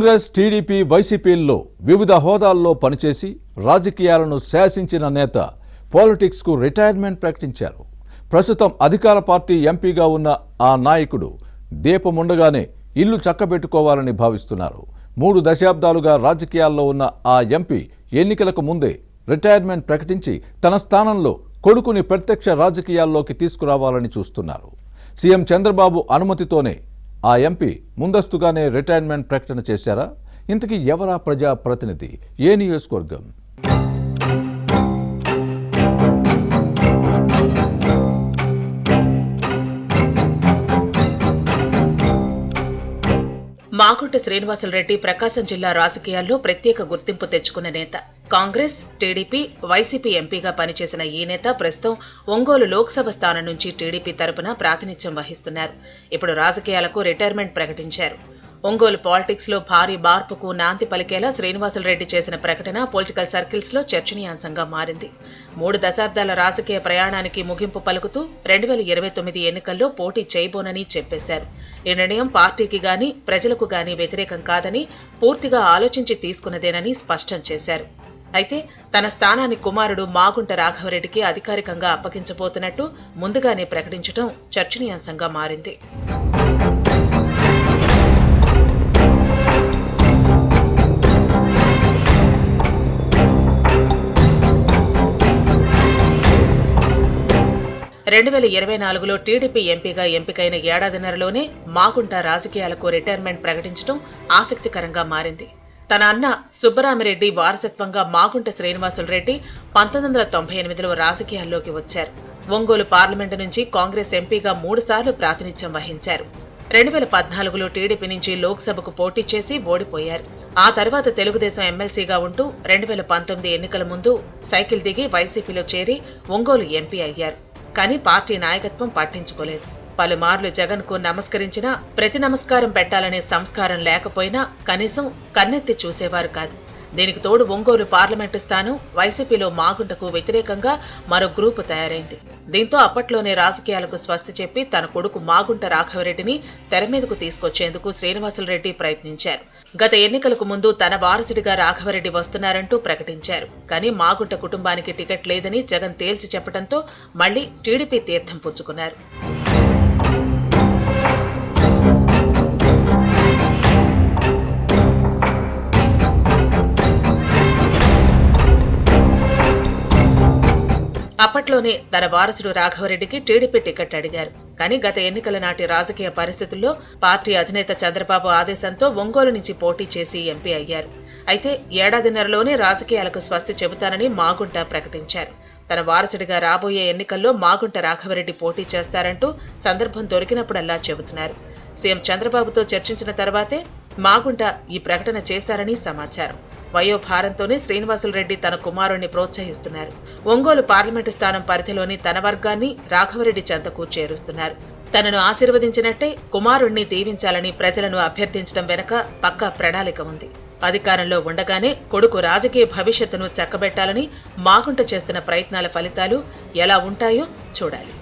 Congress, TDP, వైసీపీల్లో వివిధ హోదాల్లో పనిచేసి రాజకీయాలను శాసించిన నేత పాలిటిక్స్కు రిటైర్మెంట్ ప్రకటించారు. ప్రస్తుతం అధికార పార్టీ ఎంపీగా ఉన్న ఆ నాయకుడు దీపముండగానే ఇల్లు చక్కబెట్టుకోవాలని భావిస్తున్నారు. 3 దశాబ్దాలుగా రాజకీయాల్లో ఉన్న ఆ ఎంపీ ఎన్నికలకు ముందే రిటైర్మెంట్ ప్రకటించి తన స్థానంలో కొడుకుని ప్రత్యక్ష రాజకీయాల్లోకి తీసుకురావాలని చూస్తున్నారు. సీఎం చంద్రబాబు అనుమతితోనే ఆ ఎంపీ ముందస్తుగానే రిటైర్మెంట్ ప్రకటన చేశారా? ఇంతకీ ఎవరా ప్రజా ప్రతినిధి? ఏ నియోజకవర్గం? మాగుంట శ్రీనివాసులరెడ్డి ప్రకాశం జిల్లా రాజకీయాల్లో ప్రత్యేక గుర్తింపు తెచ్చుకున్న నేత. కాంగ్రెస్, టీడీపీ, వైసీపీ ఎంపీగా పనిచేసిన ఈ నేత ప్రస్తుతం ఒంగోలు లోక్సభ స్థానం నుంచి టీడీపీ తరపున ప్రాతినిధ్యం వహిస్తున్నారు. ఇప్పుడు రాజకీయాలకు రిటైర్మెంట్ ప్రకటించారు. ఒంగోలు పాలిటిక్స్ లో భారీ మార్పుకు నాంది పలికేలా శ్రీనివాసులరెడ్డి చేసిన ప్రకటన పొలిటికల్ సర్కిల్స్ లో చర్చనీయాంశంగా మారింది. 3 దశాబ్దాల రాజకీయ ప్రయాణానికి ముగింపు పలుకుతూ 2029 ఎన్నికల్లో పోటీ చేయబోనని చెప్పేశారు. ఈ నిర్ణయం పార్టీకి గాని ప్రజలకు గాని వ్యతిరేకం కాదని, పూర్తిగా ఆలోచించి తీసుకున్నదేనని స్పష్టం చేశారు. అయితే తన స్థానాన్ని కుమారుడు మాగుంట రాఘవరెడ్డికి అధికారికంగా అప్పగించబోతున్నట్టు ముందుగానే ప్రకటించడం చర్చనీయాంశంగా మారింది. రెండు 2024లో టీడీపీ ఎంపీగా ఎంపికైన ఏడాదిన్నరలోనే మాగుంట రాజకీయాలకు రిటైర్మెంట్ ప్రకటించడం ఆసక్తికరంగా మారింది. తన అన్న సుబ్బరామిరెడ్డి వారసత్వంగా మాగుంట శ్రీనివాసులరెడ్డి 1998లో రాజకీయాల్లోకి వచ్చారు. ఒంగోలు పార్లమెంటు నుంచి కాంగ్రెస్ ఎంపీగా 3 సార్లు ప్రాతినిధ్యం వహించారు. 2014లో టీడీపీ నుంచి లోక్సభకు పోటీ చేసి ఓడిపోయారు. ఆ తర్వాత తెలుగుదేశం ఎమ్మెల్సీగా ఉంటూ 2019 ఎన్నికల ముందు సైకిల్ దిగి వైసీపీలో చేరి ఒంగోలు ఎంపీ అయ్యారు. కానీ పార్టీ నాయకత్వం పట్టించుకోలేదు. పలుమార్లు జగన్ కు నమస్కరించినా ప్రతి నమస్కారం పెట్టాలనే సంస్కారం లేకపోయినా కనీసం కన్నెత్తి చూసేవారు కాదు. దీనికి తోడు ఒంగోలు పార్లమెంటు స్థానం వైసీపీలో మాగుంటకు వ్యతిరేకంగా మరో గ్రూపు తయారైంది. దీంతో అప్పట్లోనే రాజకీయాలకు స్వస్తి చెప్పి తన కొడుకు మాగుంట రాఘవరెడ్డిని తెరమీదకు తీసుకొచ్చేందుకు శ్రీనివాసులరెడ్డి ప్రయత్నించారు. గత ఎన్నికలకు ముందు తన వారసుడిగా రాఘవరెడ్డి వస్తున్నారంటూ ప్రకటించారు. కానీ మాగుంట కుటుంబానికి టికెట్ లేదని జగన్ తేల్చి చెప్పడంతో మళ్లీ టీడీపీ తీర్థం పుచ్చుకున్నారు. అప్పట్లోనే తన వారసుడు రాఘవరెడ్డికి టీడీపీ టికెట్ అడిగారు. కానీ గత ఎన్నికల నాటి రాజకీయ పరిస్థితుల్లో పార్టీ అధినేత చంద్రబాబు ఆదేశంతో ఒంగోలు నుంచి పోటీ చేసి ఎంపీ అయ్యారు. అయితే ఏడాదిన్నరలోనే రాజకీయాలకు స్వస్తి చెబుతానని మాగుంట ప్రకటించారు. తన వారసుడిగా రాబోయే ఎన్నికల్లో మాగుంట రాఘవరెడ్డి పోటీ చేస్తారంటూ సందర్భం దొరికినప్పుడల్లా చెబుతున్నారు. సీఎం చంద్రబాబుతో చర్చించిన తర్వాతే మాగుంట ఈ ప్రకటన చేశారని సమాచారం. వయోభారంతోనే శ్రీనివాసులరెడ్డి తన కుమారుణ్ణి ప్రోత్సహిస్తున్నారు. ఒంగోలు పార్లమెంటు స్థానం పరిధిలోని తన వర్గాన్ని రాఘవరెడ్డి చెంతకు చేరుస్తున్నారు. తనను ఆశీర్వదించినట్టే కుమారుణ్ణి దీవించాలని ప్రజలను అభ్యర్థించడం వెనుక పక్కా ప్రణాళిక ఉంది. అధికారంలో ఉండగానే కొడుకు రాజకీయ భవిష్యత్తును చక్కబెట్టాలని మాగుంట చేస్తున్న ప్రయత్నాల ఫలితాలు ఎలా ఉంటాయో చూడాలి.